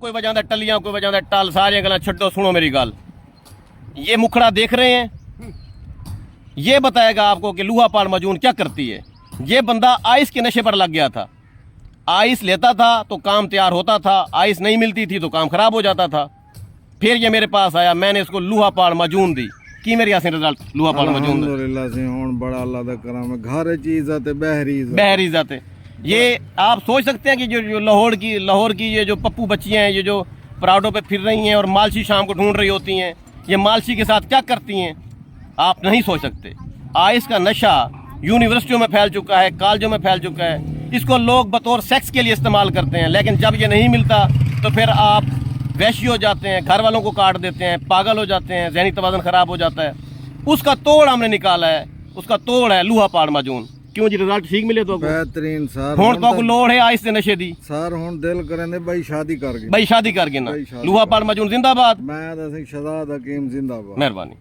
कोई वजांदा टलियां, कोई वजांदा टल, सारियां गल्लां छड्डो, सुनो मेरी गल। ये मुखड़ा देख रहे हैं, ये बताएगा आपको कि लूहा पाड़ मजून क्या करती है। ये बंदा आइस के नशे पर लग गया था। आइस लेता था तो काम तैयार होता था, आइस नहीं मिलती थी तो काम खराब हो जाता था। फिर ये मेरे पास आया, मैंने इसको लूहा पाड़ मजून दी की मेरी आसे रिजल्ट लूहा पाड़ मजून अल्हम्दुलिल्लाह से हुन बड़ा अल्लाह दा करम है। घर चीज आते बहरी जाते। ये आप सोच सकते हैं कि जो लाहौर की ये जो पप्पू बच्चियां हैं, ये जो पराठों पे फिर रही हैं और मालशी शाम को ढूंढ रही होती हैं, ये मालशी के साथ क्या करती हैं, आप नहीं सोच सकते। आइस का नशा यूनिवर्सिटियों में फैल चुका है, कॉलेजों में फैल चुका है। इसको लोग बतौर सेक्स के लिए इस्तेमाल करते हैं, लेकिन जब ये नहीं मिलता तो फिर आप वैशी हो जाते हैं, घर वालों को काट देते हैं, पागल हो जाते हैं, ज़हनी तवाज़ुन खराब हो जाता है। उसका तोड़ हमने निकाला है, उसका तोड़ है लूहा पाड़ मजून। क्यों जी, रिजल्ट ठीक मिले तो बेहतरीन सर। हुण तो लोड़ है आइस से नशे दी सर, हुण दिल करेंदे भाई शादी करके भाई शादी करके ना। लूहा पाड़ मजून जिंदाबाद। मैं शहजाद हकीम जिंदाबाद। मेहरबानी।